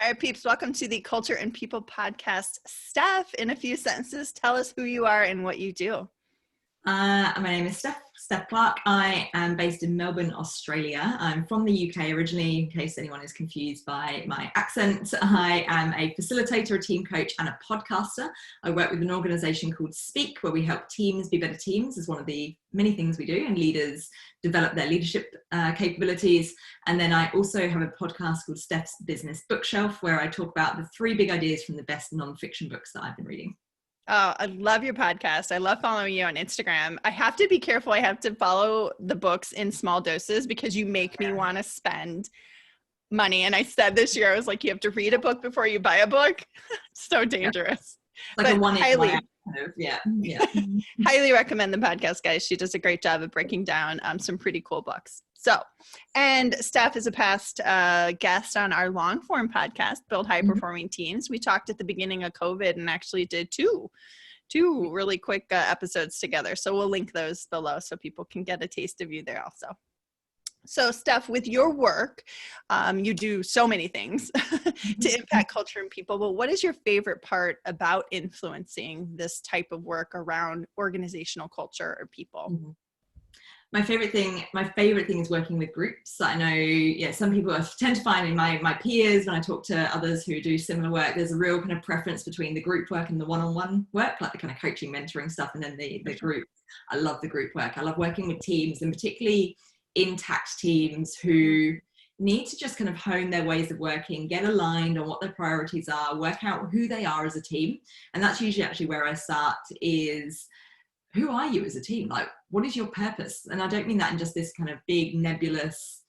All right, peeps, welcome to the Culture and People podcast. Steph, in a few sentences, tell us who you are and what you do. My name is Steph Clarke. I am based in Melbourne, Australia. I'm from the UK originally, in case anyone is confused by my accent. I am a facilitator, a team coach, and a podcaster. I work with an organisation called Speak, where we help teams be better teams, is one of the many things we do, and leaders develop their leadership capabilities. And then I also have a podcast called Steph's Business Bookshelf, where I talk about the 3 big ideas from the best non-fiction books that I've been reading. Oh, I love your podcast. I love following you on Instagram. I have to be careful. I have to follow the books in small doses because you make me want to spend money. And I said this year, I was like, you have to read a book before you buy a book. So dangerous. Like but a one highly, kind of, yeah. highly recommend the podcast, guys. She does a great job of breaking down some pretty cool books. So, and Steph is a past guest on our long form podcast, Build High Performing Teams. We talked at the beginning of COVID and actually did two really quick episodes together. So we'll link those below so people can get a taste of you there also. So Steph, with your work, you do so many things to impact culture and people, but what is your favorite part about influencing this type of work around organizational culture or people? My favorite thing is working with groups. I know, some people I tend to find in my peers, when I talk to others who do similar work, there's a real kind of preference between the group work and the one-on-one work, like the kind of coaching, mentoring stuff, and then the group. I love the group work. I love working with teams, and particularly intact teams who need to just kind of hone their ways of working, get aligned on what their priorities are, work out who they are as a team. And that's usually actually where I start is, who are you as a team? Like, what is your purpose? And I don't mean that in just this kind of big nebulous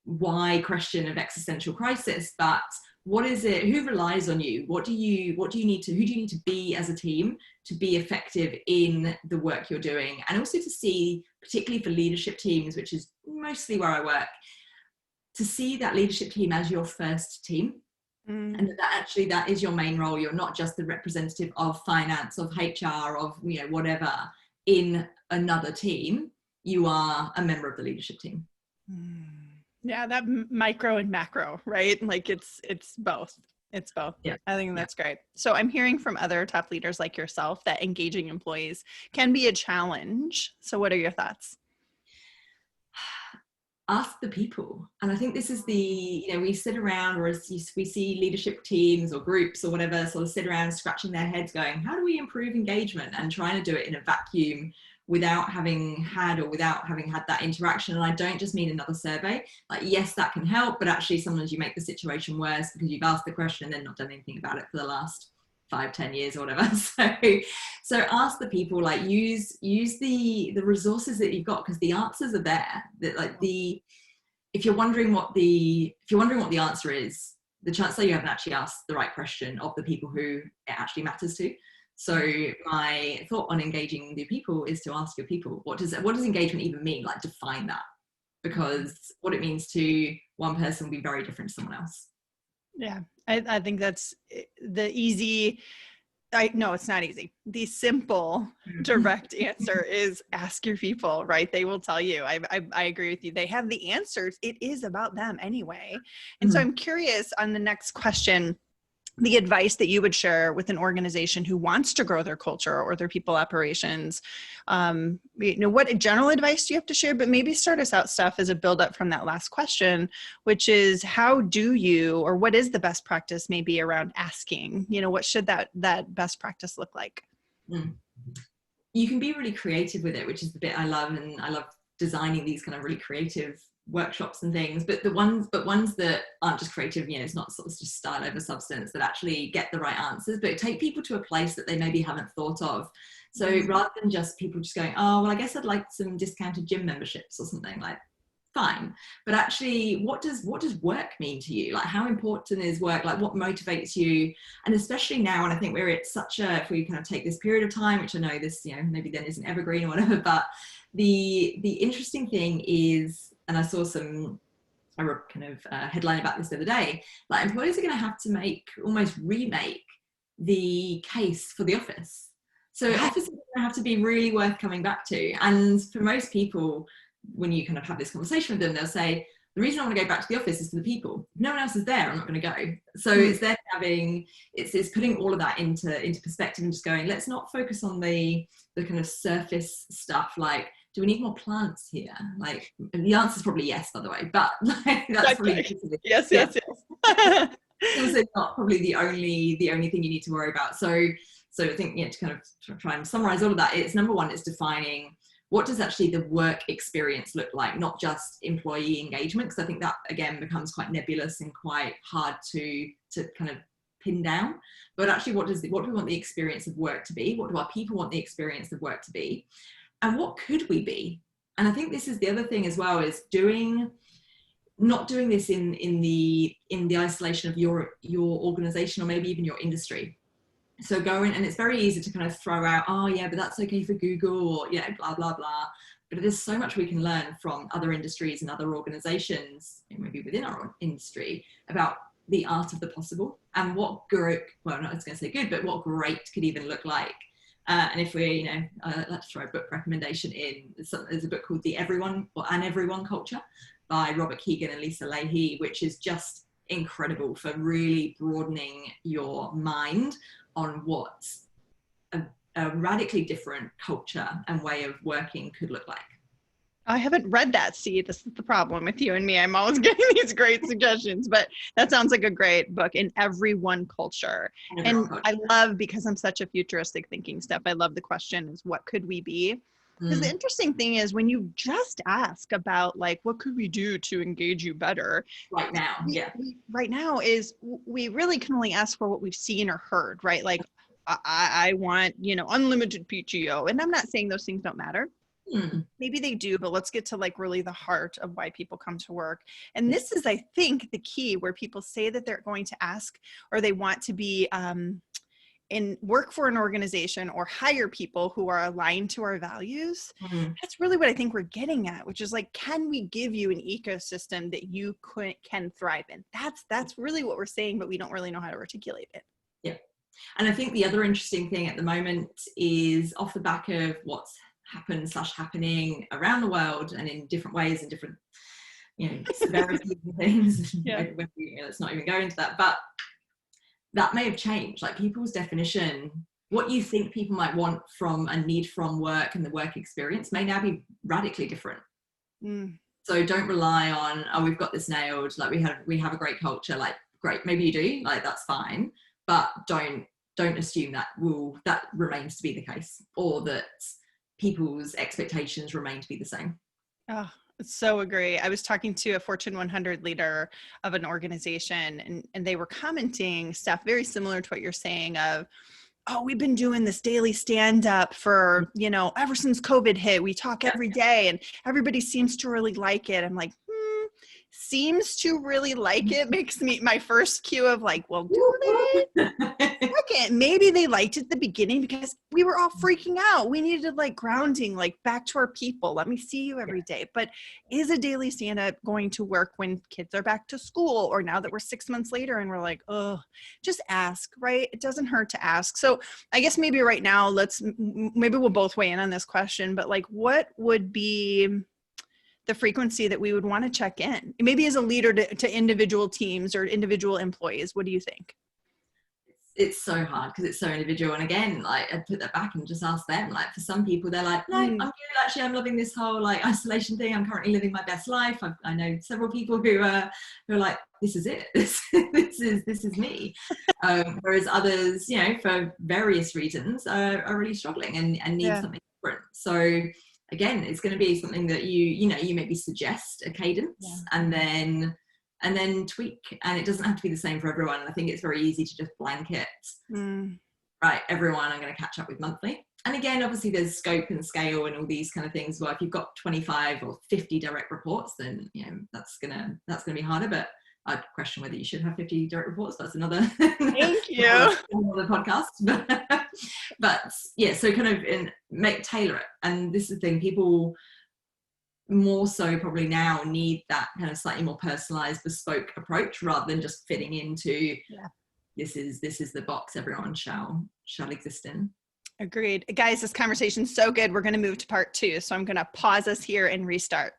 why question of existential crisis, but what is it? Who relies on you? Who do you need to be as a team to be effective in the work you're doing? And also to see, particularly for leadership teams, which is mostly where I work, to see that leadership team as your first team. And that is your main role. You're not just the representative of finance, of HR, of whatever in another team. You are a member of the leadership team. Yeah, that micro and macro, right? Like it's both. It's both. Yeah. I think that's great. So I'm hearing from other top leaders like yourself that engaging employees can be a challenge. So what are your thoughts? Ask the people. And I think this is we sit around, or as we see leadership teams or groups or whatever sort of sit around scratching their heads going, how do we improve engagement, and trying to do it in a vacuum without having had that interaction. And I don't just mean another survey. Like, yes, that can help, but actually sometimes you make the situation worse because you've asked the question and then not done anything about it for the last 5-10 years or whatever. So ask the people, like use the resources that you've got, because the answers are there. That if you're wondering what the answer is, the chance that you haven't actually asked the right question of the people who it actually matters to. So my thought on engaging new people is to ask your people, what does engagement even mean? Like, define that, because what it means to one person will be very different to someone else. Yeah, I think that's the easy. No, it's not easy. The simple, direct answer is ask your people, right? They will tell you. I agree with you. They have the answers. It is about them anyway. And so I'm curious on the next question, the advice that you would share with an organization who wants to grow their culture or their people operations. What general advice do you have to share? But maybe start us out, Steph, as a build up from that last question, which is what is the best practice maybe around asking? What should that best practice look like? You can be really creative with it, which is the bit I love, and I love designing these kind of really creative workshops and things, but ones that aren't just creative, it's not sort of just style over substance, that actually get the right answers, but take people to a place that they maybe haven't thought of. So rather than just people just going, oh, well, I guess I'd like some discounted gym memberships or something, like, fine. But actually, what does work mean to you? Like, how important is work? Like, what motivates you? And especially now, and I think we're at if we kind of take this period of time, which I know this, maybe then isn't evergreen or whatever, but the interesting thing is, and I saw a kind of headline about this the other day, like employers are going to have to almost remake the case for the office. So offices are going to have to be really worth coming back to. And for most people, when you kind of have this conversation with them, they'll say, the reason I want to go back to the office is for the people. If no one else is there, I'm not going to go. So it's then it's putting all of that into perspective and just going, let's not focus on the kind of surface stuff. Like, do we need more plants here? Like, and the answer is probably yes, by the way, but like, that's probably yes. It's also not probably the only thing you need to worry about. So I think, to kind of try and summarize all of that, it's number one, it's defining what does actually the work experience look like, not just employee engagement, because I think that again becomes quite nebulous and quite hard to kind of pin down. But actually, what do we want the experience of work to be? What do our people want the experience of work to be? And what could we be? And I think this is the other thing as well, is not doing this in the isolation of your organization or maybe even your industry. So going, and it's very easy to kind of throw out, oh yeah, but that's okay for Google, or blah blah blah. But there's so much we can learn from other industries and other organizations, maybe within our own industry, about the art of the possible and what great, well, not going to say good, but what great could even look like. And if we, let's throw a book recommendation in. There's a book called The Everyone or An Everyone Culture by Robert Keegan and Lisa Leahy, which is just incredible for really broadening your mind on what a radically different culture and way of working could look like. I haven't read that. See, this is the problem with you and me. I'm always getting these great suggestions, but that sounds like a great book. In Everyone Culture. I love, because I'm such a futuristic thinking Steph, I love the question is, what could we be? Because the interesting thing is, when you just ask about like, what could we do to engage you better? Right now, right now is, we really can only ask for what we've seen or heard, right? Like, I want, unlimited PTO. And I'm not saying those things don't matter. Maybe they do, but let's get to like really the heart of why people come to work. And this is, I think, the key, where people say that they're going to ask, or they want to be in work for an organization or hire people who are aligned to our values. That's really what I think we're getting at, which is like, can we give you an ecosystem that you can thrive in? That's really what we're saying, but we don't really know how to articulate it. Yeah. And I think the other interesting thing at the moment is, off the back of what's happening around the world and in different ways and different, severities and things. Let's not even go into that, but that may have changed. Like, people's definition, what you think people might want from and need from work and the work experience may now be radically different. So don't rely on, oh, we've got this nailed, like we have a great culture. Like, great, maybe you do, like, that's fine, but don't assume that remains to be the case, or that people's expectations remain to be the same. Oh, so agree. I was talking to a Fortune 100 leader of an organization, and they were commenting stuff very similar to what you're saying of, oh, we've been doing this daily stand-up for, ever since COVID hit. We talk every day and everybody seems to really like it. I'm like, seems to really like it makes me my first cue of like, well, do they? Second, maybe they liked it at the beginning because we were all freaking out. We needed like grounding, like back to our people. Let me see you every day. But is a daily stand-up going to work when kids are back to school, or now that we're 6 months later and we're like, oh, just ask, right? It doesn't hurt to ask. So I guess maybe right now, maybe we'll both weigh in on this question, but like, what would be the frequency that we would want to check in, maybe as a leader to individual teams or individual employees? What do you think? It's so hard because it's so individual. And again, like, I'd put that back and just ask them. Like, for some people, they're like, no, I'm good. Actually, I'm loving this whole like isolation thing. I'm currently living my best life. I know several people who are like, this is it. This is me. Whereas others, for various reasons, are really struggling and need something different. So again, it's going to be something that you maybe suggest a cadence and then tweak, and it doesn't have to be the same for everyone. I think it's very easy to just blanket, right, everyone I'm going to catch up with monthly. And again, obviously there's scope and scale and all these kind of things. Well, if you've got 25 or 50 direct reports, then that's gonna be harder. But I'd question whether you should have 50 direct reports. That's another thank you another podcast. But yeah, so kind of tailor it. And this is the thing, people more so probably now need that kind of slightly more personalized, bespoke approach, rather than just fitting into this is the box everyone shall exist in. Agreed. Guys, this conversation's so good. We're going to move to part 2. So I'm going to pause us here and restart.